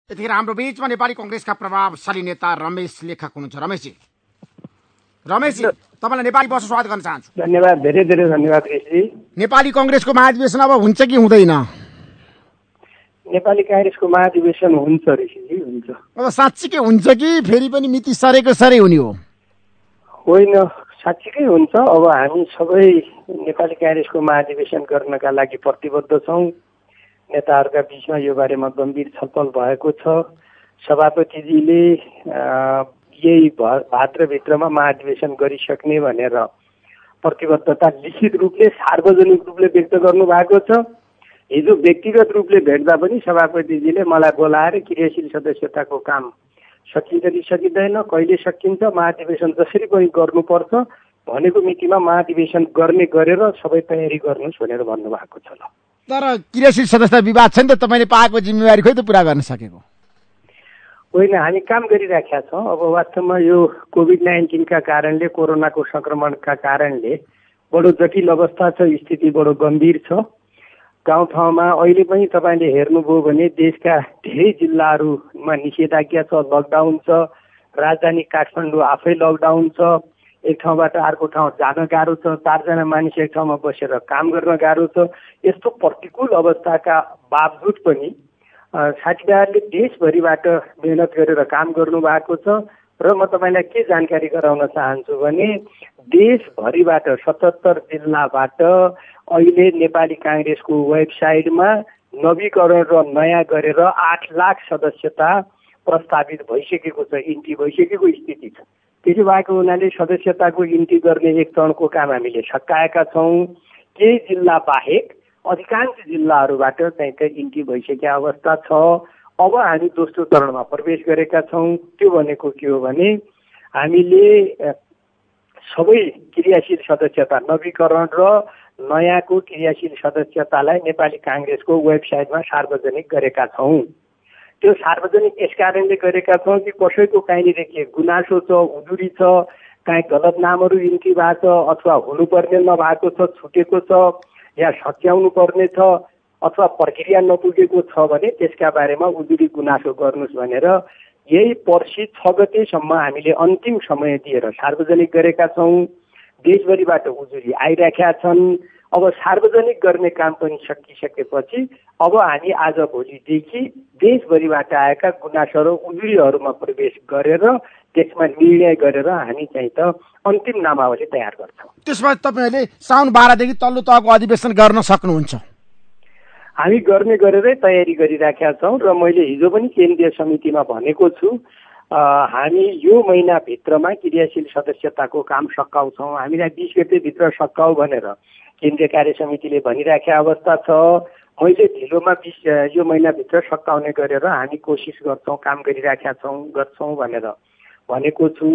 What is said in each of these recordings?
यतिखेर हाम्रो बीचमा नेपाली कांग्रेसका प्रभावशाली नेता रमेश लेखक हुनुहुन्छ। रमेशजी तपाईलाई नेपाली बस स्वागत गर्न चाहन्छु। धन्यवाद, धेरै धेरै धन्यवाद केशजी। नेपाली कांग्रेसको महाधिवेशन अब हुन्छ कि हुँदैन? नेपाली कांग्रेसको महाधिवेशन हुन्छ ऋषिजी, हुन्छ। अब साँच्चीकै हुन्छ कि फेरि पनि मिति सरेको सरै हुने हो? होइन, साँच्चीकै हुन्छ। अब हामी सबै नेपाली कांग्रेसको महाधिवेशन गर्नका लागि प्रतिबद्ध छौँ। नेताहरूका बीचमा यो बारेमा गम्भीर छलफल भएको छ। सभापतिजीले यही भाद्रभित्रमा महाधिवेशन गरिसक्ने भनेर प्रतिबद्धता लिखित रूपले सार्वजनिक रूपले व्यक्त गर्नु भएको छ। हिजो व्यक्तिगत रूपले भेट्दा पनि सभापतिजीले मलाई बोलाएर क्रियाशील सदस्यताको काम सकिन्छ कि सकिँदैन, कहिले सकिन्छ, महाधिवेशन जसरी पनि गर्नुपर्छ भनेको मितिमा महाधिवेशन गर्ने गरेर सबै तयारी गर्नुहोस् भनेर भन्नुभएको छ। तर क्रियाशील सदस्यता विवाद छ नि त, तपाईँले पाएको जिम्मेवारी खोइ त पुरा गर्न सकेको होइन। हामी काम गरिराखेका छौँ। अब वास्तवमा यो कोभिड-19 का कारणले, कोरोनाको संक्रमणका कारणले बडो जटिल अवस्था छ, स्थिति बडो गम्भीर छ। गाउँठाउँमा अहिले पनि तपाईँले हेर्नुभयो भने देशका धेरै जिल्लाहरूमा निषेधाज्ञा छ, लकडाउन छ। राजधानी काठमाडौँ आफै लकडाउन छ। एक ठाउँबाट अर्को ठाउँ जान गाह्रो छ। 4 जना मानिस एक ठाउँमा बसेर काम गर्न गाह्रो छ। यस्तो प्रतिकूल अवस्थाका बावजुद पनि साथीभाइहरूले देशभरिबाट मेहनत गरेर काम गर्नु भएको छ। र म तपाईँलाई के जानकारी गराउन चाहन्छु भने देशभरिबाट 77 जिल्लाबाट अहिले नेपाली कांग्रेसको वेबसाइटमा नवीकरण र नयाँ गरेर 8 लाख सदस्यता प्रस्तावित भइसकेको छ, इन्ट्री भइसकेको स्थिति छ। त्यसो भएको हुनाले सदस्यताको इन्ट्री गर्ने एक चरणको काम हामीले सकाएका छौँ। केही जिल्ला बाहेक अधिकांश जिल्लाहरूबाट चाहिँ इन्ट्री भइसकेको अवस्था छ। अब हामी दोस्रो चरणमा प्रवेश गरेका छौँ। त्यो भनेको के हो भने हामीले सबै क्रियाशील सदस्यता नवीकरण र नयाँको क्रियाशील सदस्यतालाई नेपाली कांग्रेसको वेबसाइटमा सार्वजनिक गरेका छौँ। त्यो सार्वजनिक यस कारणले गरेका छौँ कि कसैको कहीँनिर के गुनासो छ, उजुरी छ, कहीँ गलत नामहरू इन्ट्री भएको छ अथवा हुनुपर्ने नभएको छ, छुटेको छ या सच्याउनु पर्ने छ अथवा प्रक्रिया नपुगेको छ भने त्यसका बारेमा उजुरी गुनासो गर्नुहोस् भनेर यही पर्सि 6 गतेसम्म हामीले अन्तिम समय दिएर सार्वजनिक गरेका छौँ। देशभरिबाट उजुरी आइराखेका छन्। अब सार्वजनिक गर्ने काम पनि सकिसकेपछि अब हामी आज भोलिदेखि देशभरिबाट आएका गुनासो र उजुरीहरूमा प्रवेश गरेर त्यसमा निर्णय गरेर हामी चाहिँ त अन्तिम नामावली तयार गर्छौँ। त्यसमा तपाईँहरूले साउन 12 देखि तल्लो तहको अधिवेशन गर्न सक्नुहुन्छ? हामी गर्ने गरेरै तयारी गरिराखेका छौँ र मैले हिजो पनि केन्द्रीय समितिमा भनेको छु हामी यो महिनाभित्रमा क्रियाशील सदस्यताको काम सकाउँछौँ। हामीलाई 20 गतेभित्र सकाऊ भनेर केन्द्रीय कार्य समितिले भनिराखेका अवस्था छ। मैले ढिलोमा यो महिनाभित्र सकाउने गरेर हामी कोसिस गर्छौँ, काम गरिराखेका छौँ, गर्छौँ भनेर भनेको छु।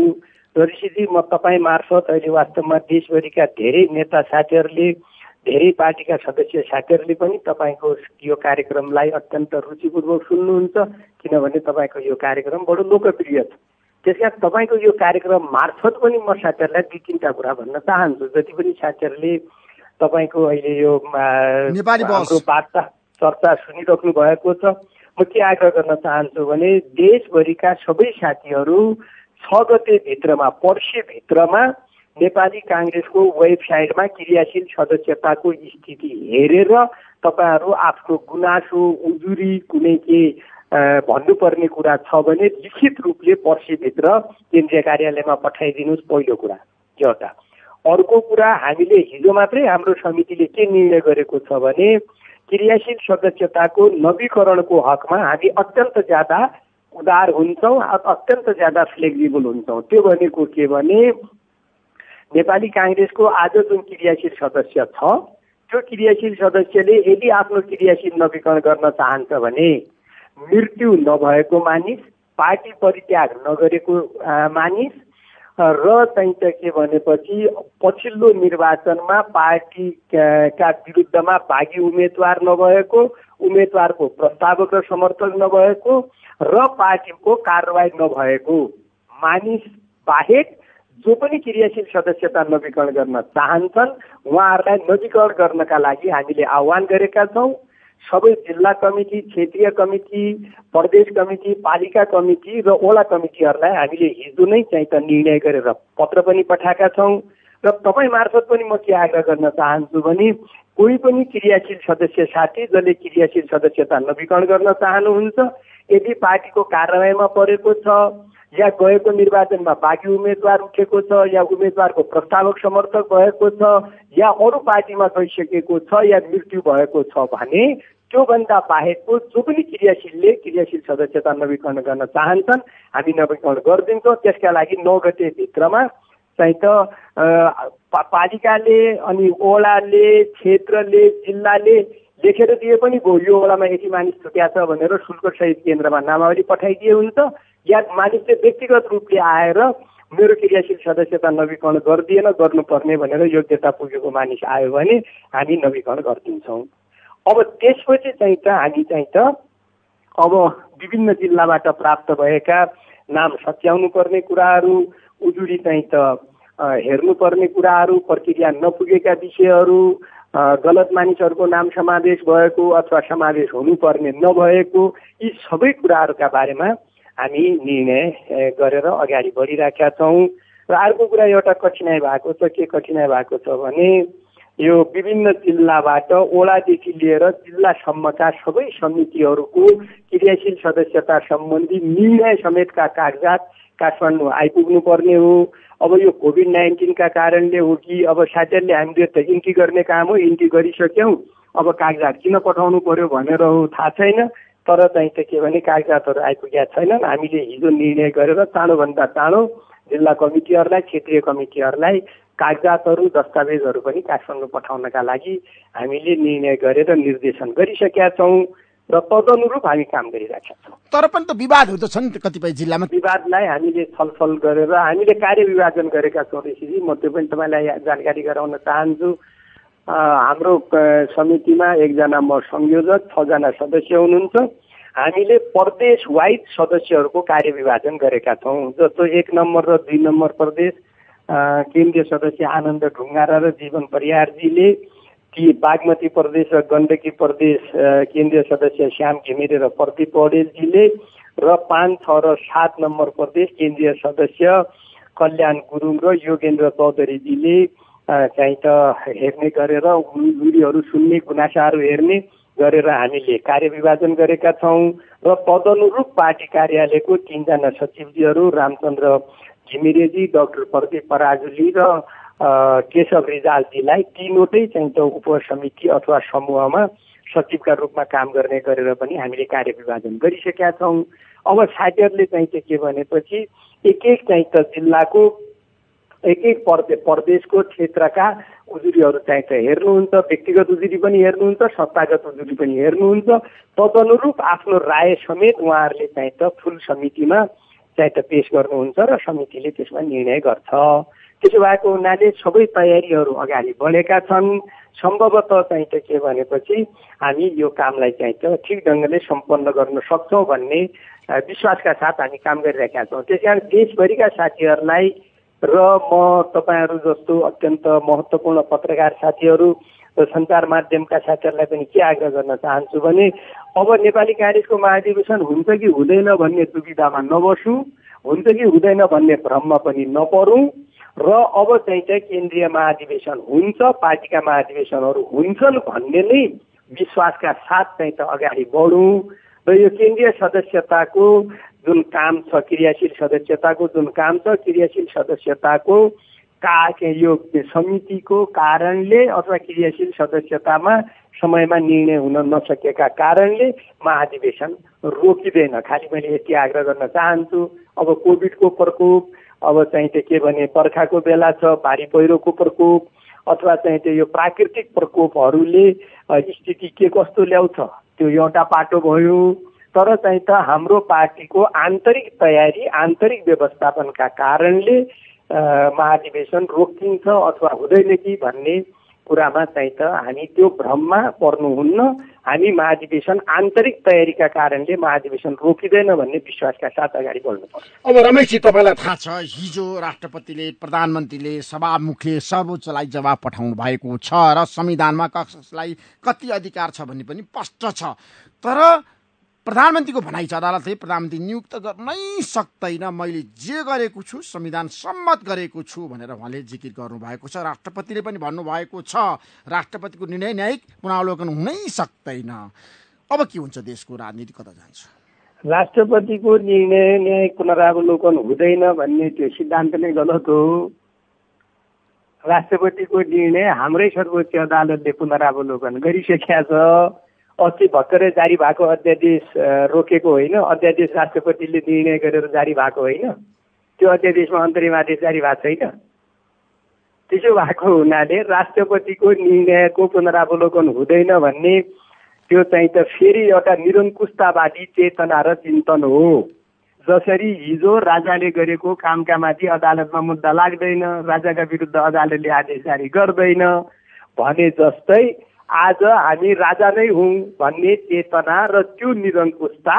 र ऋषिजी, म तपाईँ मार्फत अहिले वास्तवमा देशभरिका धेरै नेता साथीहरूले, धेरै पार्टीका सदस्य साथीहरूले पनि तपाईँको यो कार्यक्रमलाई अत्यन्त रुचिपूर्वक सुन्नुहुन्छ, किनभने तपाईँको यो कार्यक्रम बडो लोकप्रिय छ। त्यसकारण तपाईँको यो कार्यक्रम मार्फत पनि म साथीहरूलाई 2-3टा कुरा भन्न चाहन्छु। जति पनि साथीहरूले तपाईँको अहिले यो हाम्रो वार्ता चर्चा सुनिराख्नु भएको छ, म के आग्रह गर्न चाहन्छु भने देशभरिका सबै साथीहरू 6 गतेभित्रमा, पर्सिभित्रमा नेपाली कांग्रेसको वेबसाइटमा क्रियाशील सदस्यताको स्थिति हेरेर तपाईँहरू आफ्नो गुनासो, उजुरी, कुनै के भन्नुपर्ने कुरा छ भने लिखित रूपले पर्सिभित्र केन्द्रीय कार्यालयमा पठाइदिनुहोस्। पहिलो कुरा एउटा। अर्को कुरा, हामीले हिजो मात्रै हाम्रो समितिले के निर्णय गरेको छ भने क्रियाशील सदस्यताको नवीकरणको हकमा हामी अत्यन्त ज्यादा उदार हुन्छौँ, अत्यन्त ज्यादा फ्लेक्सिबल हुन्छौँ। त्यो भनेको के भने नेपाली कांग्रेसको आज जुन क्रियाशील सदस्य छ त्यो क्रियाशील सदस्यले यदि आफ्नो क्रियाशील नवीकरण गर्न चाहन्छ भने मृत्यु नभएको मानिस, पार्टी परित्याग नगरेको मानिस र चाहिँ के भनेपछि पछिल्लो निर्वाचनमा पार्टीका विरुद्धमा भागी उम्मेदवार नभएको, उम्मेदवारको प्रस्तावक र समर्थक नभएको र पार्टीको कारबाही नभएको मानिस बाहेक जो पनि क्रियाशील सदस्यता नवीकरण गर्न चाहन्छन् उहाँहरूलाई नवीकरण गर्नका लागि हामीले आह्वान गरेका छौँ। सबै जिल्ला कमिटी, क्षेत्रीय कमिटी, प्रदेश कमिटी, पालिका कमिटी र वडा कमिटीहरूलाई हामीले हिजो नै चाहिँ त निर्णय गरेर पत्र पनि पठाएका छौँ। र तपाईँ मार्फत पनि म के आग्रह गर्न चाहन्छु भने कोही पनि क्रियाशील सदस्य साथी जसले क्रियाशील सदस्यता नवीकरण गर्न चाहनुहुन्छ, यदि पार्टीको कार्यालयमा परेको छ या गएको निर्वाचनमा बाँकी उम्मेदवार उठेको छ या उम्मेदवारको प्रस्तावक समर्थक भएको छ या अरू पार्टीमा गइसकेको छ या मृत्यु भएको छ भने त्योभन्दा बाहेकको जो पनि क्रियाशील सदस्यता नवीकरण गर्न चाहन्छन् हामी नवीकरण गरिदिन्छौँ। त्यसका लागि 9 गते भित्रमा चाहिँ त पालिकाले अनि वडाले, क्षेत्रले, जिल्लाले लेखेर दिए पनि भयो यो वडामा यति मानिस छुट्या छ भनेर शुल्क सहित केन्द्रमा नामावली पठाइदिए हुन्छ, या मानिसले व्यक्तिगत रूपले आएर मेरो क्रियाशील सदस्यता नवीकरण गरिदिएन गर्नुपर्ने भनेर योग्यता पुगेको मानिस आयो भने हामी नवीकरण गरिदिन्छौँ। अब त्यसपछि चाहिँ त हामी चाहिँ त अब विभिन्न जिल्लाबाट प्राप्त भएका नाम सच्याउनु पर्ने कुराहरू, उजुरी चाहिँ त हेर्नुपर्ने कुराहरू, प्रक्रिया नपुगेका विषयहरू, गलत मानिसहरूको नाम समावेश भएको अथवा समावेश हुनुपर्ने नभएको, यी सबै कुराहरूका बारेमा हामी निर्णय गरेर अगाडि बढिरहेका छौँ। र अर्को कुरा एउटा कठिनाइ भएको छ, के कठिनाइ भएको छ भने यो विभिन्न जिल्लाबाट वडादेखि लिएर जिल्लासम्मका सबै समितिहरूको क्रियाशील सदस्यता सम्बन्धी निर्णय समेतका कागजात काठमाडौँ आइपुग्नु पर्ने हो। अब यो कोभिड-19 का कारणले हो कि अब साथीहरूले हामीले त इन्ट्री गर्ने काम हो, इन्ट्री गरिसक्यौँ, अब कागजात किन पठाउनु पर्यो भनेर हो थाहा छैन। तर चाहिँ त के भने कागजातहरू आइपुगेका छैनन्। हामीले हिजो निर्णय गरेर चाँडोभन्दा चाँडो जिल्ला कमिटीहरूलाई, क्षेत्रीय कमिटीहरूलाई कागजातहरू, दस्तावेजहरू पनि काठमाडौँ पठाउनका लागि हामीले निर्णय गरेर निर्देशन गरिसकेका छौँ र तदनुरूप हामी काम गरिरहेका छौँ। तर पनि त विवादहरू त छन् कतिपय जिल्लामा। विवादलाई हामीले छलफल गरेर हामीले कार्यविभाजन गरेका छौँ ऋषिजी। म त्यो पनि तपाईँलाई जानकारी गराउन चाहन्छु। हाम्रो समितिमा 1 जना म संयोजक, 6 जना सदस्य हुनुहुन्छ। हामीले प्रदेश वाइज सदस्यहरूको कार्यविभाजन गरेका छौँ। जस्तो 1 नम्बर र 2 नम्बर प्रदेश केन्द्रीय सदस्य आनन्द ढुङ्गारा र जीवन परियारजीले, ती बागमती प्रदेश र गण्डकी प्रदेश केन्द्रीय सदस्य श्याम घिमिरे र प्रदीप पौडेलजीले, र 5, 6 र 7 नम्बर प्रदेश केन्द्रीय सदस्य कल्याण गुरुङ र योगेन्द्र चौधरीजीले चाहिँ त हेर्ने गरेर उनीहरू सुन्ने, गुनासाहरू हेर्ने गरेर हामीले कार्यविभाजन गरेका छौँ। र तदनुरूप पार्टी कार्यालयको 3 जना सचिवजीहरू रामचन्द्र घिमिरेजी, डाक्टर प्रदीप पराजुली र केशव रिजालजीलाई तीनवटै चाहिँ त उपसमिति अथवा समूहमा सचिवका रूपमा काम गर्ने गरेर पनि हामीले कार्यविभाजन गरिसकेका छौँ। अब साथीहरूले चाहिँ त के भनेपछि एक चाहिँ त जिल्लाको एक प्रदेशको क्षेत्रका उजुरीहरू चाहिँ त हेर्नुहुन्छ, व्यक्तिगत उजुरी पनि हेर्नुहुन्छ, संस्थागत उजुरी पनि हेर्नुहुन्छ। तदनुरूप आफ्नो राय समेत उहाँहरूले चाहिँ त फुल समितिमा चाहिँ त पेश गर्नुहुन्छ र समितिले त्यसमा निर्णय गर्छ। त्यसो भएको हुनाले सबै तयारीहरू अगाडि बढेका छन्। सम्भवतः चाहिँ त के भनेपछि हामी यो कामलाई चाहिँ त ठिक ढङ्गले सम्पन्न गर्न सक्छौँ भन्ने विश्वासका साथ हामी काम गरिरहेका छौँ। त्यसकारण देशभरिका साथीहरूलाई र म तपाईँहरू जस्तो अत्यन्त महत्त्वपूर्ण पत्रकार साथीहरू र सञ्चार माध्यमका साथीहरूलाई पनि के आग्रह गर्न चाहन्छु भने अब नेपाली काङ्ग्रेसको महाधिवेशन हुन्छ कि हुँदैन भन्ने दुविधामा नबसौँ, हुन्छ कि हुँदैन भन्ने भ्रममा पनि नपरौँ। र अब चाहिँ केन्द्रीय महाधिवेशन हुन्छ, पार्टीका महाधिवेशनहरू हुन्छन् भन्ने नै विश्वासका साथ चाहिँ त अगाडि बढौँ। र यो केन्द्रीय सदस्यताको जुन काम छ, क्रियाशील सदस्यताको जुन काम छ, क्रियाशील सदस्यताको यो समितिको कारणले अथवा क्रियाशील सदस्यतामा समयमा निर्णय हुन नसकेका कारणले महाधिवेशन रोकिँदैन। खालि मैले यति आग्रह गर्न चाहन्छु। अब कोभिडको प्रकोप, अब चाहिँ के भने बर्खाको बेला छ, भारी पहिरोको प्रकोप अथवा चाहिँ यो प्राकृतिक प्रकोपहरूले स्थिति के कस्तो ल्याउँछ त्यो एउटा पाटो भयो। तर चाहिँ त हाम्रो पार्टीको आन्तरिक तयारी, आन्तरिक व्यवस्थापनका कारणले महाधिवेशन रोकिन्छ अथवा हुँदैन कि भन्ने कुरामा चाहिँ त हामी त्यो भ्रममा पर्नुहुन्न। हामी महाधिवेशन आन्तरिक तयारीका कारणले महाधिवेशन रोकिँदैन भन्ने विश्वासका साथ अगाडि बढ्नुपर्छ। अब रमेशजी, तपाईँलाई थाहा छ हिजो राष्ट्रपतिले प्रधानमन्त्रीले सभामुखले सर्वोच्चलाई जवाब पठाउनु भएको छ र संविधानमा कसलाई कति अधिकार छ भन्ने पनि स्पष्ट छ। तर प्रधानमन्त्रीको भनाइ छ अदालतले प्रधानमन्त्री नियुक्त गर्नै सक्दैन, मैले जे गरेको छु संविधान सम्मत गरेको छु भनेर उहाँले जिकिर गर्नुभएको छ। राष्ट्रपतिले पनि भन्नुभएको छ राष्ट्रपतिको निर्णय न्यायिक पुनरावलोकन हुनै सक्दैन। अब के हुन्छ, देशको राजनीति कता जान्छ? राष्ट्रपतिको निर्णय न्यायिक पुनरावलोकन हुँदैन भन्ने त्यो सिद्धान्त नै गलत हो। राष्ट्रपतिको निर्णय हाम्रै सर्वोच्च अदालतले पुनरावलोकन गरिसकेका छ। अस्ति भर्खरै जारी भएको अध्यादेश रोकेको होइन, अध्यादेश राष्ट्रपतिले निर्णय गरेर जारी भएको होइन, त्यो अध्यादेशमा अन्तरिम आदेश जारी भएको छैन। त्यसो भएको हुनाले राष्ट्रपतिको निर्णयको पुनरावलोकन हुँदैन भन्ने त्यो चाहिँ त फेरि एउटा निरङ्कुशतावादी चेतना र चिन्तन हो। जसरी हिजो राजाले गरेको कामका माथि अदालतमा मुद्दा लाग्दैन, राजाका विरुद्ध अदालतले आदेश जारी गर्दैन भने जस्तै आज हामी राजा नै हौँ भन्ने चेतना र त्यो निरङ्कुशता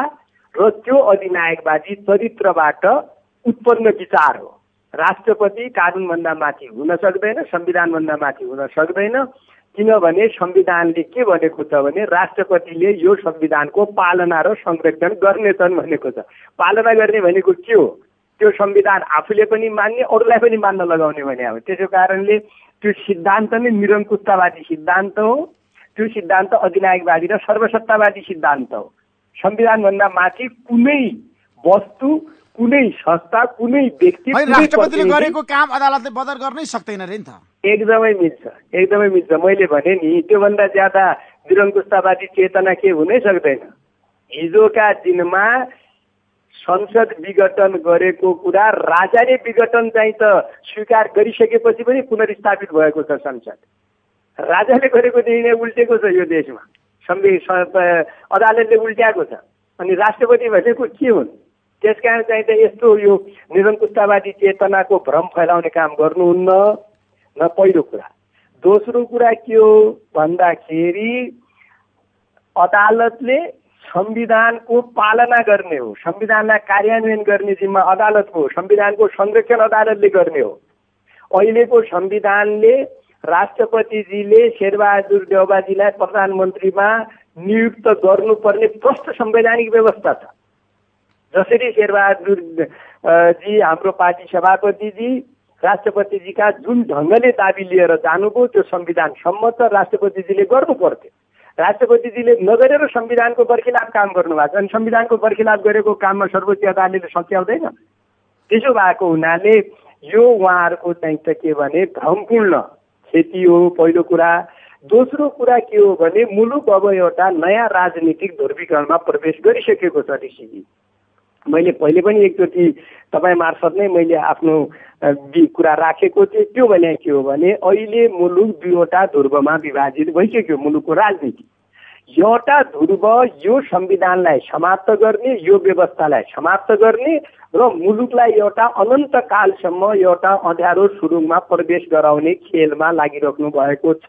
र त्यो अधिनायकवादी चरित्रबाट उत्पन्न विचार हो। राष्ट्रपति कानुनभन्दा माथि हुन सक्दैन, संविधानभन्दा माथि हुन सक्दैन, किनभने संविधानले के भनेको छ भने राष्ट्रपतिले यो संविधानको पालना र संरक्षण गर्नेछन् भनेको छ। पालना गर्ने भनेको के हो? त्यो संविधान आफूले पनि मान्ने, अरूलाई पनि मान्न लगाउने भने हो। त्यसो कारणले त्यो सिद्धान्त नै निरङ्कुशतावादी सिद्धान्त हो। त्यो सिद्धान्त अधिनायकवादी र सर्वसत्तावादी सिद्धान्त हो। संविधानभन्दा माथि कुनै वस्तु, कुनै संस्था, कुनै व्यक्ति, राष्ट्रपतिले गरेको काम अदालतले बदर गर्नै सक्दैन रे नि त। एकदमै मिल्छ, एकदमै मिल्छ। मैले भने नि त्योभन्दा ज्यादा निरङ्कुशतावादी चेतना के हुनै सक्दैन। हिजोका दिनमा संसद विघटन गरेको कुरा राजाले विघटन चाहिँ त स्वीकार गरिसकेपछि पनि पुनर्स्थापित भएको छ संसद। राजाले गरेको निर्णय उल्टेको छ यो देशमा, अदालतले उल्ट्याएको छ। अनि राष्ट्रपति भनेको के हुन्? त्यसकारण चाहिँ त यस्तो यो निरङ्कुशतावादी चेतनाको भ्रम फैलाउने काम गर्नुहुन्न न, पहिलो कुरा। दोस्रो कुरा के हो भन्दाखेरि अदालतले संविधानको पालना गर्ने हो, संविधानलाई कार्यान्वयन गर्ने जिम्मा अदालतको हो, संविधानको संरक्षण अदालतले गर्ने हो। अहिलेको संविधानले राष्ट्रपतिजीले शेरबहादुर देउवाजीलाई प्रधानमन्त्रीमा नियुक्त गर्नुपर्ने प्रष्ट संवैधानिक व्यवस्था छ। जसरी शेरबहादुर जी हाम्रो पार्टी सभापतिजी राष्ट्रपतिजीका जुन ढङ्गले दाबी लिएर जानुभयो त्यो संविधान सम्मत राष्ट्रपतिजीले गर्नु पर्थ्यो। राष्ट्रपतिजीले नगरेर संविधानको बर्खिलाफ काम गर्नुभएको छ। अनि संविधानको बर्खिलाफ गरेको काममा सर्वोच्च अदालतले सच्याउँदैन। त्यसो भएको हुनाले यो उहाँहरूको चाहिँ त के भने भ्रमपूर्ण खेती हो, पहिलो कुरा। दोस्रो कुरा के हो भने मुलुक अब एउटा नयाँ राजनीतिक ध्रुवीकरणमा प्रवेश गरिसकेको छ। ऋषिजी, मैले पहिले पनि एकचोटि तपाईँ मार्फत नै मैले आफ्नो कुरा राखेको थिएँ। त्यो भने के हो भने अहिले मुलुक दुईवटा ध्रुवमा विभाजित भइसक्यो। मुलुकको राजनीति एउटा ध्रुव यो संविधानलाई समाप्त गर्ने, यो व्यवस्थालाई समाप्त गर्ने र मुलुकलाई एउटा अनन्त कालसम्म एउटा अँध्यारो सुरुङमा प्रवेश गराउने खेलमा लागिराख्नु भएको छ।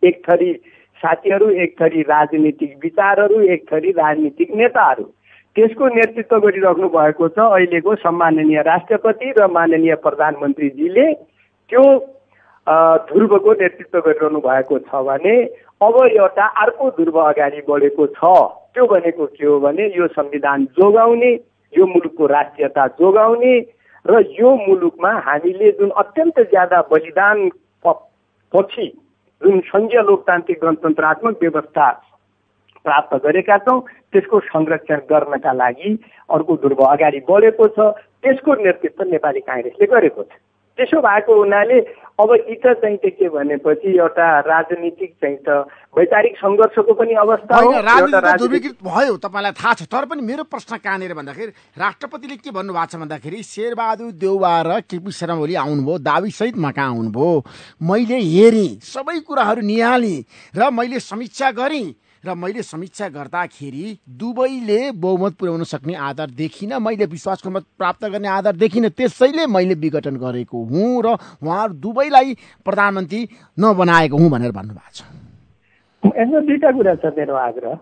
एक थरी साथीहरू, एक थरी राजनीतिक विचारहरू, एक थरी राजनीतिक नेताहरू त्यसको नेतृत्व गरिराख्नु भएको छ अहिलेको सम्माननीय राष्ट्रपति र माननीय प्रधानमन्त्रीजीले त्यो ध्रुवको नेतृत्व गरिरहनु भएको छ भने अब एउटा अर्को ध्रुव अगाडि बढेको छ। त्यो भनेको के हो भने यो संविधान जोगाउने, यो मुलुकको राष्ट्रियता जोगाउने र यो मुलुकमा हामीले जुन अत्यन्त ज्यादा बलिदान पछि जुन संघीय लोकतान्त्रिक गणतन्त्रात्मक व्यवस्था प्राप्त गरेका छौँ त्यसको संरक्षण गर्नका लागि अर्को ध्रुव अगाडि बढेको छ। त्यसको नेतृत्व नेपाली काङ्ग्रेसले गरेको छ। त्यसो भएको हुनाले अब इत चाहिँ के भनेपछि एउटा राजनीतिक चाहिँ त वैचारिक सङ्घर्षको पनि अवस्था हो। राजनीतिक भयो, तपाईँलाई थाहा छ। तर पनि मेरो प्रश्न कहाँनिर भन्दाखेरि राष्ट्रपतिले के भन्नुभएको छ भन्दाखेरि शेरबहादुर देउवा र केपी शर्मा ओली आउनुभयो, दाबीसहित मका आउनुभयो, मैले हेरेँ, सबै कुराहरू निहालेँ र मैले समीक्षा गरेँ र मैले समीक्षा गर्दाखेरि दुवैले बहुमत पुर्याउन सक्ने आधार देखिनँ, मैले विश्वासको मत प्राप्त गर्ने आधार देखिनँ। त्यसैले मैले विघटन गरेको हुँ र उहाँहरू दुवैलाई प्रधानमन्त्री नबनाएको हुँ भनेर भन्नुभएको छ। यसमा दुईटा कुरा छ मेरो आग्रह।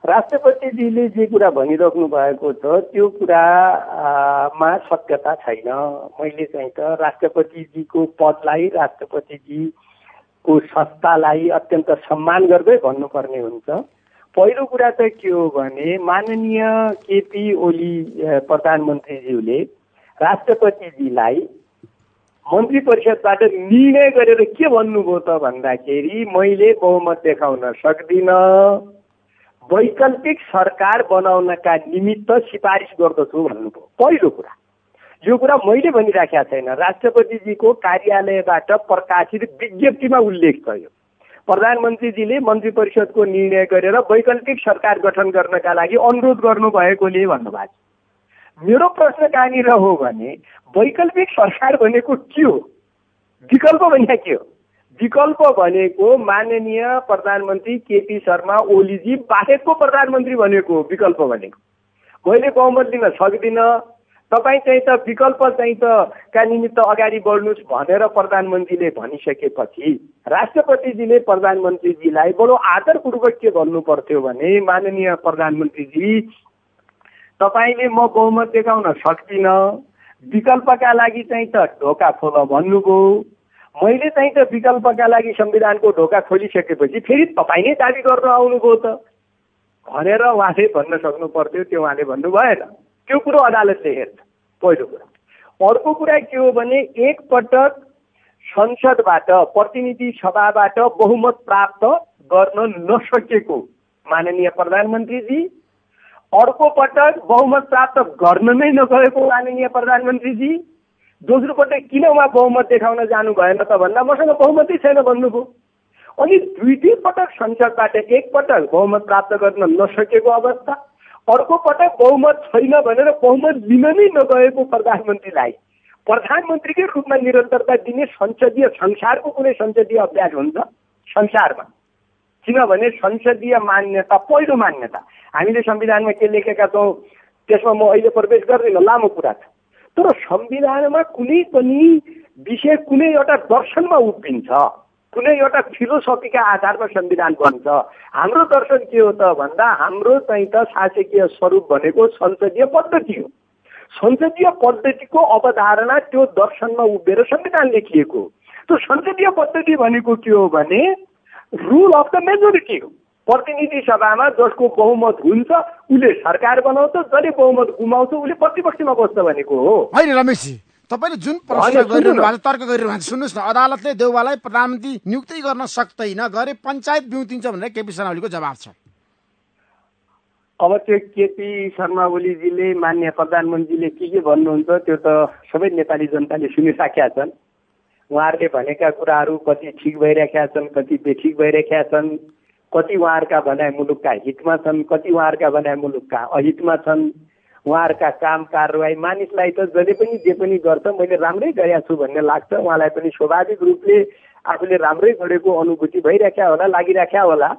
राष्ट्रपतिजीले जे कुरा भनिराख्नु भएको छ त्यो कुरामा सत्यता छैन। मैले चाहिँ त राष्ट्रपतिजीको पदलाई, राष्ट्रपतिजीको संस्थालाई अत्यन्त सम्मान गर्दै भन्नुपर्ने हुन्छ। पहिलो कुरा चाहिँ के हो भने माननीय केपी ओली प्रधानमन्त्रीज्यूले राष्ट्रपतिजीलाई मन्त्री परिषदबाट निर्णय गरेर के भन्नुभयो त भन्दाखेरि मैले बहुमत देखाउन सक्दिनँ, वैकल्पिक सरकार बनाउनका निमित्त सिफारिस गर्दछु भन्नुभयो। पहिलो कुरा यो कुरा मैले भनिराखेका छैन, राष्ट्रपतिजीको कार्यालयबाट प्रकाशित विज्ञप्तिमा उल्लेख छ। यो प्रधानमन्त्रीजीले मन्त्री परिषदको निर्णय गरेर वैकल्पिक सरकार गठन गर्नका लागि अनुरोध गर्नुभएकोले भन्नुभएको छ। मेरो प्रश्न कहाँनिर हो भने वैकल्पिक सरकार भनेको के हो, विकल्प भनेको के हो? विकल्प भनेको माननीय प्रधानमन्त्री केपी शर्मा ओलीजी बाहेकको प्रधानमन्त्री भनेको विकल्प भनेको। मैले बहुमत दिन सक्दिनँ, तपाईँ चाहिँ त विकल्प चाहिँ त का निमित्त अगाडि बढ्नुहोस् भनेर प्रधानमन्त्रीले भनिसकेपछि राष्ट्रपतिजीले प्रधानमन्त्रीजीलाई बडो आदरपूर्वक के भन्नु पर्थ्यो भने माननीय प्रधानमन्त्रीजी तपाईँले म बहुमत देखाउन सक्दिनँ, विकल्पका लागि चाहिँ त ढोका खोल भन्नुभयो, मैले चाहिँ त विकल्पका लागि संविधानको ढोका खोलिसकेपछि फेरि तपाईँ नै दाबी गर्न आउनुभयो त भनेर उहाँले भन्न सक्नु पर्थ्यो। त्यो उहाँले भन्नु भएन। त्यो कुरो अदालतले हेर्छ। पहिलो कुरा। अर्को कुरा के हो भने एकपटक संसदबाट प्रतिनिधि सभाबाट बहुमत प्राप्त गर्न नसकेको माननीय प्रधानमन्त्रीजी, अर्को पटक बहुमत प्राप्त गर्न नै नगएको माननीय प्रधानमन्त्रीजी, दोस्रो पटक किन उहाँ बहुमत देखाउन जानु भएन त भन्दा मसँग बहुमतै छैन भन्नुभयो। अनि दुई पटक संसदबाट एकपटक बहुमत प्राप्त गर्न नसकेको अवस्था, अर्को पटक बहुमत छैन भनेर बहुमत लिन नै नगएको प्रधानमन्त्रीलाई प्रधानमन्त्रीकै रूपमा निरन्तरता दिने संसदीय संसारको कुनै संसदीय अभ्यास हुन्छ संसारमा? किनभने संसदीय मान्यता, पहिलो मान्यता हामीले संविधानमा के लेखेका छौँ त्यसमा म अहिले प्रवेश गर्दिनँ, लामो कुरा छ। तर संविधानमा कुनै पनि विषय कुनै एउटा दर्शनमा उभिन्छ, कुनै एउटा फिलोसफीका आधारमा संविधान बन्छ। हाम्रो दर्शन के हो त भन्दा हाम्रो चाहिँ त शासकीय स्वरूप भनेको संसदीय पद्धति हो। संसदीय पद्धतिको अवधारणा त्यो दर्शनमा उभिएर संविधान लेखिएको। त्यो संसदीय पद्धति भनेको के हो भने रुल अफ द मेजोरिटी हो। प्रतिनिधि सभामा जसको बहुमत हुन्छ उसले सरकार बनाउँछ, जसले बहुमत गुमाउँछ उसले प्रतिपक्षमा बस्छ भनेको हो। होइन रमेशजी, तपाईँले जुन प्रश्न गरिरहनु भएको तर्क गरिरहनु भएको छ, सुन्नुहोस् न, अदालतले देउवालाई प्रधानमन्त्री नियुक्ति गर्न सक्दैन, गरे पञ्चायत बिउतिन्छ भनेर केपी शर्मा ओलीको जवाब छ। अब त्यो केपी शर्मा ओलीजीले मान्य प्रधानमन्त्रीले के भन्नुहुन्छ त्यो त सबै नेपाली जनताले सुनिसकेका छन्। उहाँहरूले भनेका कुराहरू कति ठिक भइरहेका छन्, कति बेठिक भइरहेका छन्, कति उहाँहरूका भनाइ मुलुकका हितमा छन्, कति उहाँहरूका भनाइ मुलुकका अहितमा छन्। उहाँहरूका काम कारवाही मानिसलाई त जसले पनि जे पनि गर्छ मैले राम्रै गरेका छु भन्ने लाग्छ। उहाँलाई पनि स्वाभाविक रूपले आफूले राम्रै गरेको अनुभूति भइरहेका होला, लागिरहेका होला।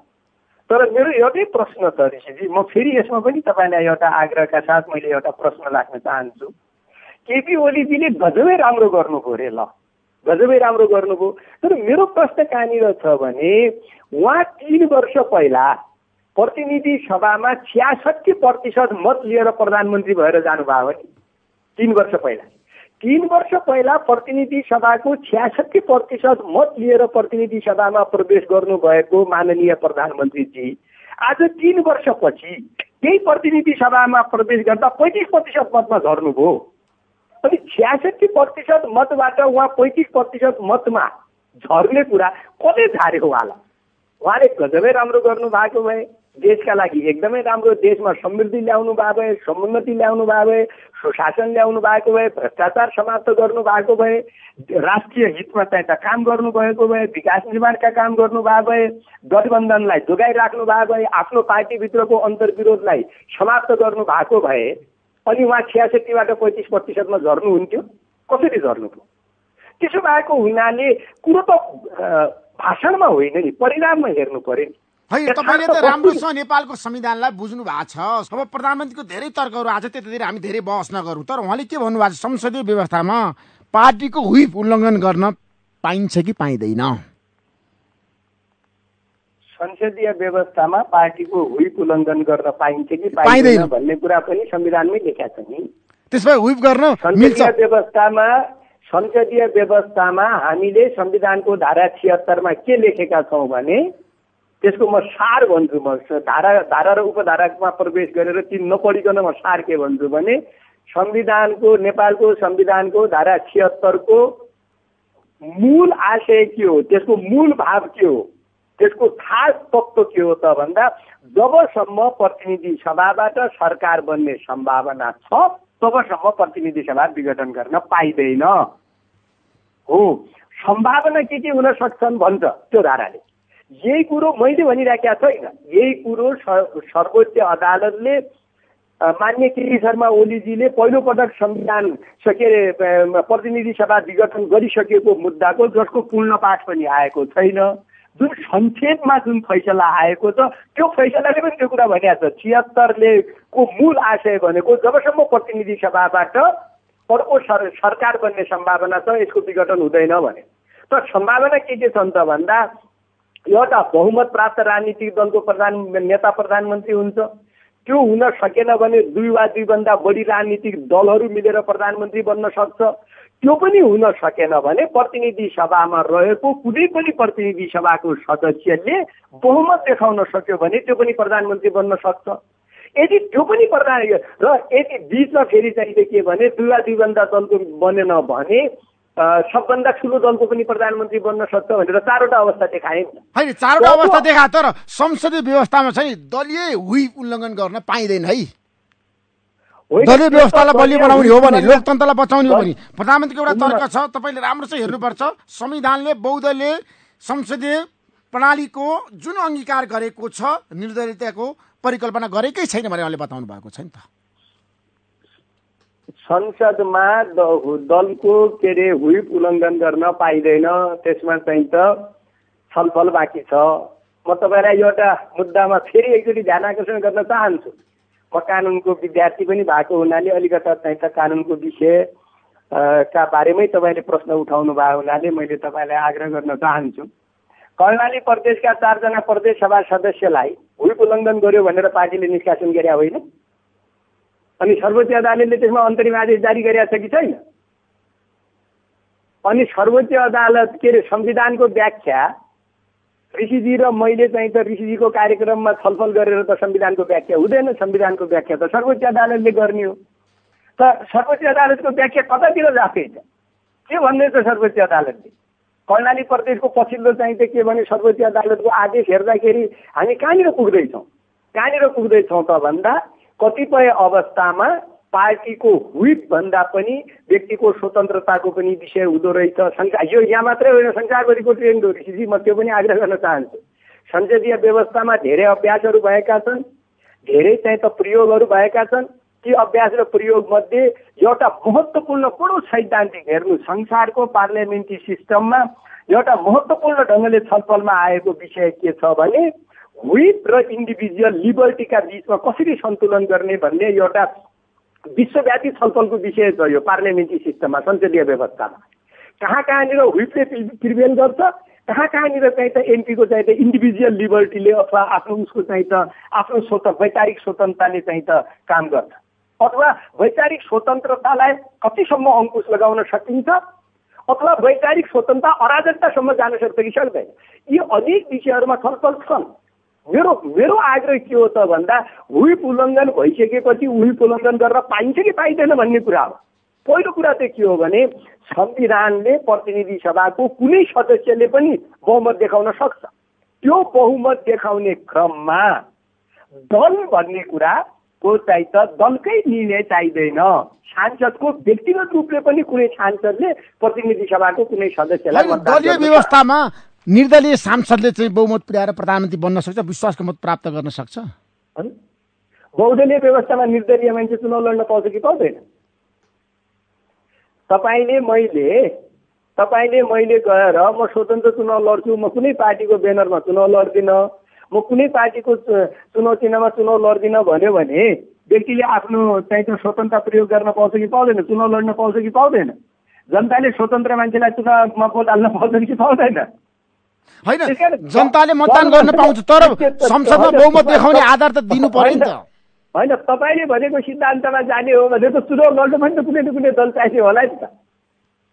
तर मेरो एउटै प्रश्न छ ऋषिजी, म फेरि यसमा पनि तपाईँलाई एउटा आग्रहका साथ मैले एउटा प्रश्न राख्न चाहन्छु। केपी ओलीजीले गजबै राम्रो गर्नुभयो रे, ल गजबै राम्रो गर्नुभयो, तर मेरो प्रश्न कहाँनिर छ भने उहाँ 3 वर्ष पहिला प्रतिनिधि सभामा 66% मत लिएर प्रधानमन्त्री भएर जानुभयो नि। 3 वर्ष पहिला 3 वर्ष पहिला प्रतिनिधि सभाको 66% मत लिएर प्रतिनिधि सभामा प्रवेश गर्नुभएको माननीय प्रधानमन्त्रीजी आज 3 वर्षपछि त्यही प्रतिनिधि सभामा प्रवेश गर्दा 35% मतमा झर्नुभयो। अनि 66% मतबाट उहाँ 35% मतमा झर्ने कुरा कसले झार्यो उहाँलाई? उहाँले गजबै राम्रो गर्नु भएको भए, देशका लागि एकदमै राम्रो, देशमा समृद्धि ल्याउनु भएको भए, समुन्नति ल्याउनु भएको भए, सुशासन ल्याउनु भएको भए, भ्रष्टाचार समाप्त गर्नु भएको भए, राष्ट्रिय हितमा चाहिँ काम गर्नुभएको भए, विकास निर्माणका काम गर्नु भएको भए, गठबन्धनलाई जोगाइराख्नु भएको भए, आफ्नो पार्टीभित्रको अन्तर्विरोधलाई समाप्त गर्नु भएको भए अनि उहाँ 66बाट 35%मा झर्नुहुन्थ्यो। कसरी झर्नुभयो? त्यसो भएको हुनाले कुरो त भाषणमा होइन नि, परिणाममा हेर्नु पर्यो नि। होइन, तपाईँले त राम्रोसँग नेपालको संविधानलाई बुझ्नु भएको छ। अब प्रधानमन्त्रीको धेरै तर्कहरू आज त्यतातिर हामी धेरै बहस नगरौँ, तर उहाँले के भन्नुभएको छ, संसदीय व्यवस्थामा पार्टीको व्हिप उल्लङ्घन गर्न पाइन्छ कि पाइँदैन? संसदीय व्यवस्थामा पार्टीको व्हिप उल्लङ्घन गर्न पाइन्छ कि पाइँदैन भन्ने कुरा पनि संविधानमै लेखेको छ नि। त्यसमा व्हिप गर्न मिल्छ? संसदीय व्यवस्थामा हामीले संविधानको धारा 76 के लेखेका छौँ भने, त्यसको म सार भन्छु, म धारा र उपधारामा प्रवेश गरेर ती नपढिकन म सार के भन्छु भने, नेपालको संविधानको धारा 76 को मूल आशय के हो, त्यसको मूल भाव के हो, त्यसको खास तत्त्व के हो त भन्दा, जबसम्म प्रतिनिधि सभाबाट सरकार बन्ने सम्भावना छ तबसम्म प्रतिनिधि सभा विघटन गर्न पाइँदैन हो। सम्भावना के हुन सक्छन् भन्छ त्यो धाराले। यही कुरो मैले भनिराखेका छैन, यही कुरो सर्वोच्च अदालतले मान्य केपी शर्मा ओलीजीले पहिलोपटक संविधान प्रतिनिधि सभा विघटन गरिसकेको मुद्दाको जसको पूर्ण पाठ पनि आएको छैन, जुन संक्षेपमा जुन फैसला आएको छ त्यो फैसलाले पनि त्यो कुरा भनिएको छ। 76 को मूल आशय भनेको जबसम्म प्रतिनिधि सभाबाट अर्को सरकार बन्ने सम्भावना छ यसको विघटन हुँदैन भने। तर सम्भावना के छन् त भन्दा, एउटा बहुमत प्राप्त राजनीतिक दलको नेता प्रधानमन्त्री हुन्छ, त्यो हुन सकेन भने 2 वा 2 भन्दा बढी राजनीतिक दलहरू मिलेर प्रधानमन्त्री बन्न सक्छ। त्यो पनि हुन सकेन भने प्रतिनिधि सभामा रहेको कुनै पनि प्रतिनिधि सभाको सदस्यले बहुमत देखाउन सक्यो भने त्यो पनि प्रधानमन्त्री बन्न सक्छ। यदि त्यो पनि र यदि बीचमा फेरि चाहिए के भने 2 वा 2 भन्दा दलको बनेन भने सबभन्दा ठुलो दलको पनि प्रधानमन्त्री बन्न सक्छ भनेर 4वटा अवस्था देखाए नि। होइन, 4वटा अवस्था देखा, तर संसदीय व्यवस्थामा चाहिँ दलीय व्हिप उल्लङ्घन गर्न पाइँदैन है। दलीय व्यवस्थालाई बलियो बनाउने हो भने, लोकतन्त्रलाई बचाउने हो भने, प्रधानमन्त्रीको एउटा तर्क छ, तपाईँले राम्रोसँग हेर्नुपर्छ। संविधानले बहुदलीय संसदीय प्रणालीको जुन अंगीकार गरेको छ, निर्दलीयताको परिकल्पना गरेकै छैन भने उहाँले बताउनु भएको छ नि त। संसदमा दलको व्हिप उल्लङ्घन गर्न पाइँदैन, त्यसमा चाहिँ त छलफल बाँकी छ। म तपाईँलाई एउटा मुद्दामा फेरि एकचोटि ध्यान आकर्षण गर्न चाहन्छु। म कानुनको विद्यार्थी पनि भएको हुनाले अलिकता चाहिँ त कानुनको विषय का बारेमै तपाईँले प्रश्न उठाउनु भएको हुनाले मैले तपाईँलाई आग्रह गर्न चाहन्छु। कर्णाली प्रदेशका 4 जना प्रदेश सभा सदस्यलाई व्हिप उल्लङ्घन गर्यो भनेर पार्टीले निष्कासन गरे होइन? अनि सर्वोच्च अदालतले त्यसमा अन्तरिम आदेश जारी गरेका छ कि छैन? अनि सर्वोच्च अदालत संविधानको व्याख्या ऋषिजी र मैले चाहिँ त ऋषिजीको कार्यक्रममा छलफल गरेर त संविधानको व्याख्या हुँदैन। संविधानको व्याख्या त सर्वोच्च अदालतले गर्ने हो। त सर्वोच्च अदालतको व्याख्या कतातिर जाँदैछ? के भन्दैछ सर्वोच्च अदालतले? कर्णाली प्रदेशको पछिल्लो चाहिँ के भने सर्वोच्च अदालतको आदेश हेर्दाखेरि हामी कहाँनिर पुग्दैछौँ त भन्दा, कतिपय अवस्थामा पार्टीको व्हिप भन्दा पनि व्यक्तिको स्वतन्त्रताको पनि विषय हुँदो रहेछ। यो यहाँ मात्रै होइन, संसारभरिको ट्रेन्ड हो ऋषिजी, म त्यो पनि आग्रह गर्न चाहन्छु। संसदीय व्यवस्थामा धेरै अभ्यासहरू भएका छन्, धेरै चाहिँ त प्रयोगहरू भएका छन्। ती अभ्यास र प्रयोग मध्ये एउटा महत्त्वपूर्ण बडो सैद्धान्तिक हेर्नु, संसारको पार्लियामेन्ट्री सिस्टममा एउटा महत्त्वपूर्ण ढङ्गले छलफलमा आएको विषय के छ भने, व्हिप र इन्डिभिजुअल लिबर्टीका बीचमा कसरी सन्तुलन गर्ने भन्ने एउटा विश्वव्यापी छलफलको विषय छ यो पार्लियामेन्ट्री सिस्टममा, संसदीय व्यवस्थामा। कहाँनिर व्हिपले प्रिभेल गर्छ, कहाँनिर चाहिँ त एमपीको चाहिँ त इन्डिभिजुअल लिबर्टीले अथवा उसको चाहिँ त आफ्नो वैचारिक स्वतन्त्रताले चाहिँ त काम गर्छ, अथवा वैचारिक स्वतन्त्रतालाई कतिसम्म अंकुश लगाउन सकिन्छ, अथवा वैचारिक स्वतन्त्रता अराजकतासम्म जान सक्छ कि सक्दैन। यी अनेक विषयहरूमा छलफल छन्। मेरो आग्रह के हो त भन्दा, व्हिप उल्लङ्घन भइसकेपछि व्हिप उल्लङ्घन गर्न पाइन्छ कि पाइँदैन भन्ने कुरा हो। पहिलो कुरा चाहिँ के हो भने, संविधानले प्रतिनिधि सभाको कुनै सदस्यले पनि बहुमत देखाउन सक्छ। त्यो बहुमत देखाउने क्रममा दल भन्ने कुराको चाहिँ त दलकै निर्णय चाहिँदैन। सांसदको व्यक्तिगत रूपले पनि कुनै सांसदले प्रतिनिधि सभाको कुनै सदस्यलाई दलीय व्यवस्थामा निर्दलीय सांसदले चाहिँ बहुमत पुर्याएर प्रधानमन्त्री बन्न सक्छ, विश्वासको मत प्राप्त गर्न सक्छ। बहुदलीय व्यवस्थामा निर्दलीय मान्छे चुनाव लड्न पाउँछ कि पाउँदैन? तपाईँले मैले गएर म स्वतन्त्र चुनाव लड्छु, म कुनै पार्टीको ब्यानरमा चुनाव लड्दिनँ, म कुनै पार्टीको चुनाव चिन्हमा चुनाव लड्दिनँ भन्यो भने व्यक्तिले आफ्नो चाहिँ त्यो स्वतन्त्रता प्रयोग गर्न पाउँछ कि पाउँदैन, चुनाव लड्न पाउँछ कि पाउँदैन, जनताले स्वतन्त्र मान्छेलाई चुनावमा भोट हाल्न पाउँछ कि पाउँदैन? होइन, जनताले मतदान गर्न पाउँछ, तर संसदमा बहुमत देखाउने आधार त दिनु पर्यो नि त। होइन, तपाईँले भनेको सिद्धान्तमा जाने हो भने त चुनाव लड्नु पनि त कुनै न कुनै दल चाहिने होला नि त।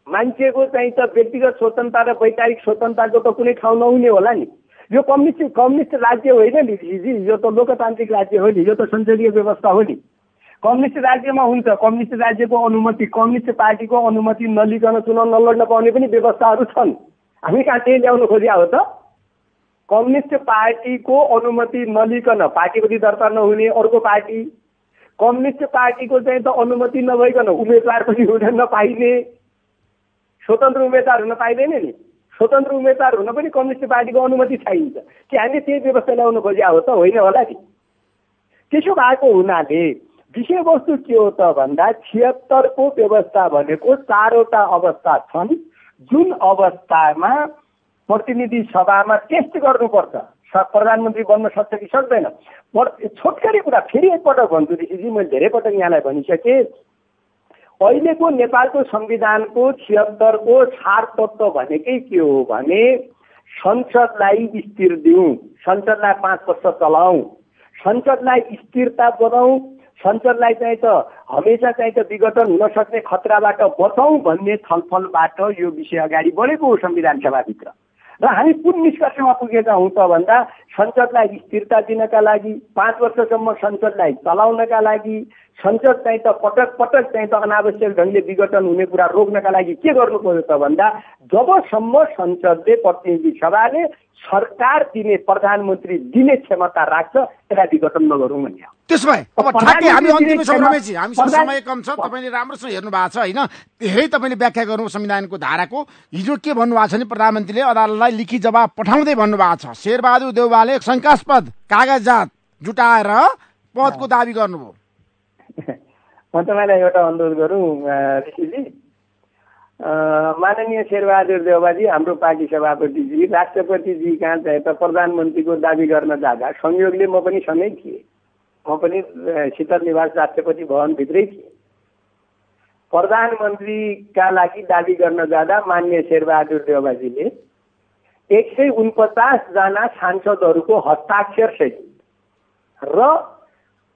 मान्छेको चाहिँ त व्यक्तिगत स्वतन्त्रता र वैचारिक स्वतन्त्रताको त कुनै ठाउँ नहुने होला नि। यो कम्युनिस्ट राज्य होइन नि जी, यो त लोकतान्त्रिक राज्य हो नि, यो त संसदीय व्यवस्था हो नि। कम्युनिस्ट राज्यमा हुन्छ कम्युनिस्ट राज्यको अनुमति, कम्युनिस्ट पार्टीको अनुमति नलिकन चुनाव नलड्न पाउने पनि व्यवस्थाहरू छन्। हामी कहाँ त्यही ल्याउनु खोज्या हो त? कम्युनिस्ट पार्टीको अनुमति नलिकन पार्टीपति दर्ता नहुने अर्को पार्टी, कम्युनिस्ट पार्टीको चाहिँ त अनुमति नभइकन उम्मेदवार पनि हुन नपाइने, स्वतन्त्र उम्मेदवार हुन पाइँदैन नि। स्वतन्त्र उम्मेदवार हुन पनि कम्युनिस्ट पार्टीको अनुमति चाहिन्छ कि हामीले त्यही व्यवस्था ल्याउनु खोज्या हो त? होइन होला नि। त्यसो भएको हुनाले विषयवस्तु के हो त भन्दा 76 को व्यवस्था भनेको 4वटा अवस्था छन्, जुन अवस्थामा प्रतिनिधि सभामा टेस्ट गर्नुपर्छ प्रधानमन्त्री बन्न सक्छ कि सक्दैन। छोटकरी कुरा फेरि एकपटक भन्छु ऋषिजी, मैले धेरै पटक यहाँलाई भनिसकेँ, अहिलेको नेपालको संविधानको 76 को सार तत्त्व भनेकै के हो भने संसदलाई स्थिर दिउँ, संसदलाई 5 वर्ष चलाउँ, संसदलाई स्थिरता बनाऊ, संसदलाई चाहिँ त हमेसा चाहिँ त विघटन हुन सक्ने खतराबाट बचाउँ भन्ने छलफलबाट यो विषय अगाडि बढेको हो संविधान सभाभित्र। र हामी कुन निष्कर्षमा पुगेका हौँ त भन्दा संसदलाई स्थिरता दिनका लागि, 5 वर्षसम्म संसदलाई चलाउनका लागि, संसद चाहिँ त पटक पटक चाहिँ त अनावश्यक ढङ्गले विघटन हुने कुरा रोक्नका लागि के गर्नु पर्यो त भन्दा जबसम्म संसदले प्रतिनिधि सभाले सरकार दिने प्रधानमन्त्री दिने क्षमता राख्छ त्यसलाई विघटन नगरौँ भन्ने। त्यसो भए अब ठ्याक्कै हामी अन्तिमै छौँ रमेशजी, हामीसँग समय कम छ, तपाईँले राम्रोसँग हेर्नु भएको छ होइन, धेरै तपाईँले व्याख्या गर्नु संविधानको धाराको। हिजो के भन्नुभएको छ भने प्रधानमन्त्रीले अदालतलाई लिखित जवाब पठाउँदै भन्नुभएको छ, शेरबहादुर देउवाले शङ्कास्पद कागजात जुटाएर पदको दावी गर्नुभयो। म तपाईँलाई एउटा अनुरोध गरौँ ऋषिजी, माननीय शेरबहादुर देउवाजी हाम्रो पार्टी सभापतिजी राष्ट्रपतिजी कहाँ चाहिँ त प्रधानमन्त्रीको दावी गर्न जाँदा संयोगले म पनि सँगै थिएँ, म पनि शीतल निवास राष्ट्रपति भवनभित्रै थिएँ। प्रधानमन्त्रीका लागि दावी गर्न जाँदा माननीय शेरबहादुर देउवाजीले 149 जना सांसदहरूको हस्ताक्षर सहित र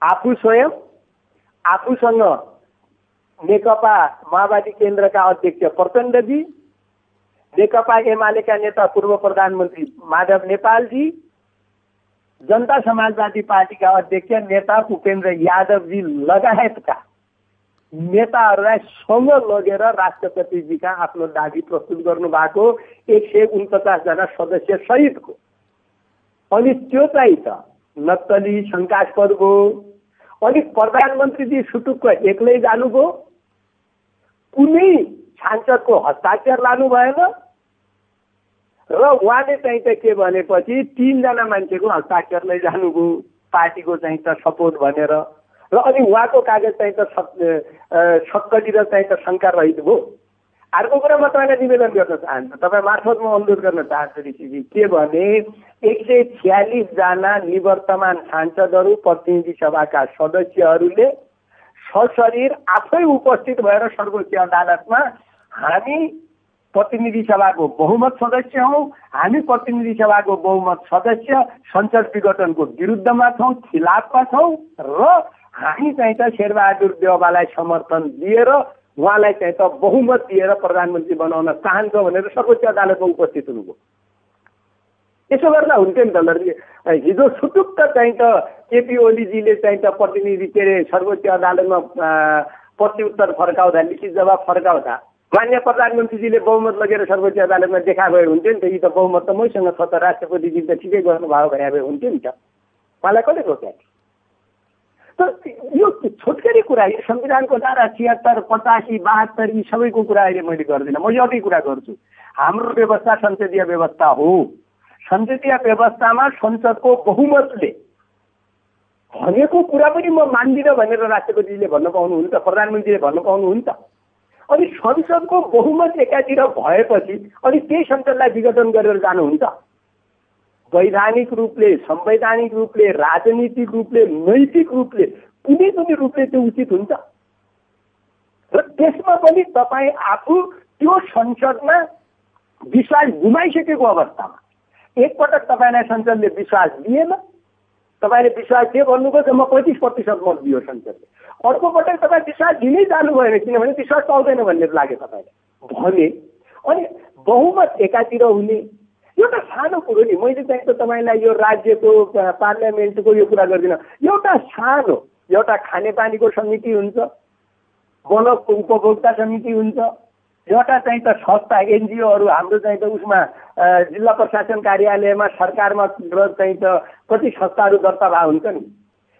आफू स्वयं, आफूसँग नेकपा माओवादी केन्द्रका अध्यक्ष प्रचण्डजी, नेकपा एमालेका नेता पूर्व प्रधानमन्त्री माधव नेपालजी, जनता समाजवादी पार्टीका अध्यक्ष नेता उपेन्द्र यादवजी लगायतका नेताहरूलाई सँग लगेर राष्ट्रपतिजीका आफ्नो दावी प्रस्तुत गर्नु भएको 149 जना सदस्य सहितको। अनि त्यो चाहिँ त नक्कली शङ्कास्पद भयो। अनि प्रधानमन्त्रीजी सुटुक्क एक्लै जानुभयो, कुनै सांसदको हस्ताक्षर लानु भएन र उहाँले चाहिँ त के भनेपछि 3 जना मान्छेको हस्ताक्षर लै जानुभयो पार्टीको चाहिँ त सपोर्ट भनेर, र अनि उहाँको कागज चाहिँ त सक्कली र चाहिँ त शङ्का रहित भयो। अर्को कुरा म तपाईँलाई निवेदन गर्न चाहन्छु, तपाईँ मार्फत म अनुरोध गर्न चाहन्छु ऋषिजी, के भने 146 जना निवर्तमान सांसदहरू प्रतिनिधि सभाका सदस्यहरूले सशरीर आफै उपस्थित भएर सर्वोच्च अदालतमा हामी प्रतिनिधि सभाको बहुमत सदस्य हौँ, हामी प्रतिनिधि सभाको बहुमत सदस्य संसद विघटनको विरुद्धमा छौँ, खिलाफमा छौँ र हामी चाहिँ त शेरबहादुर देउवालाई समर्थन दिएर उहाँलाई चाहिँ त बहुमत दिएर प्रधानमन्त्री बनाउन चाहन्छ भनेर सर्वोच्च अदालतमा उपस्थित हुनुभयो। यसो गर्दा हुन्थ्यो नि त। हिजो सुटुक्क चाहिँ त केपी ओलीजीले चाहिँ त प्रतिनिधि के अरे सर्वोच्च अदालतमा प्रत्युत्तर फर्काउँदा, लिखित जवाब फर्काउँदा मान्य प्रधानमन्त्रीजीले बहुमत लगेर सर्वोच्च अदालतमा देखा भए हुन्थ्यो नि त। यी त बहुमत त मैसँग छ त, राष्ट्रपतिजी त ठिकै गर्नुभयो भने भए हुन्थ्यो नि त, उहाँलाई कसले रोक्यो? त यो छोटकरी कुरा, यो संविधानको धारा 76, 85, 72 यी सबैको कुरा अहिले मैले गर्दिनँ, म एउटै कुरा गर्छु। हाम्रो व्यवस्था संसदीय व्यवस्था हो। संसदीय व्यवस्थामा संसदको बहुमतले भनेको कुरा पनि म मान्दिनँ भनेर राष्ट्रपतिले भन्न पाउनुहुन्छ, प्रधानमन्त्रीले भन्न पाउनुहुन्छ। अनि संसदको बहुमत एकातिर भएपछि अनि त्यही संसदलाई विघटन गरेर जानुहुन्छ वैधानिक रूपले, संवैधानिक रूपले, राजनीतिक रूपले, नैतिक रूपले कुनै पनि रूपले त्यो उचित हुन्छ र त्यसमा पनि तपाईँ आफू त्यो संसदमा विश्वास गुमाइसकेको अवस्थामा एकपटक तपाईँलाई संसदले विश्वास दिएन, तपाईँले विश्वास दिए भन्नुभयो म 35% मत दियो संसदले, अर्को पटक तपाईँ विश्वास दिनै जानु भएन किनभने विश्वास पाउँदैन भन्ने लाग्यो तपाईँले भने, अनि बहुमत एकातिर हुने एउटा सानो कुरो नि, मैले चाहिँ त तपाईँलाई यो राज्यको पार्लियामेन्टको यो कुरा गर्दिनँ, एउटा सानो एउटा खानेपानीको समिति हुन्छ, वन उपभोक्ता समिति हुन्छ, एउटा चाहिँ त संस्था एनजिओहरू हाम्रो चाहिँ त उसमा जिल्ला प्रशासन कार्यालयमा सरकारमा चाहिँ त कति संस्थाहरू दर्ता भए हुन्छ नि,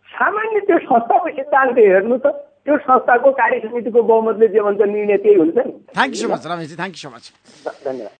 सामान्य त्यो संस्थाको सिद्धान्त हेर्नु त त्यो संस्थाको कार्य समितिको बहुमतले जे भन्छ निर्णय त्यही हुन्छ नि। थ्याङ्क यू सो मच रमेशजी, थ्याङ्क यू सो मच, धन्यवाद।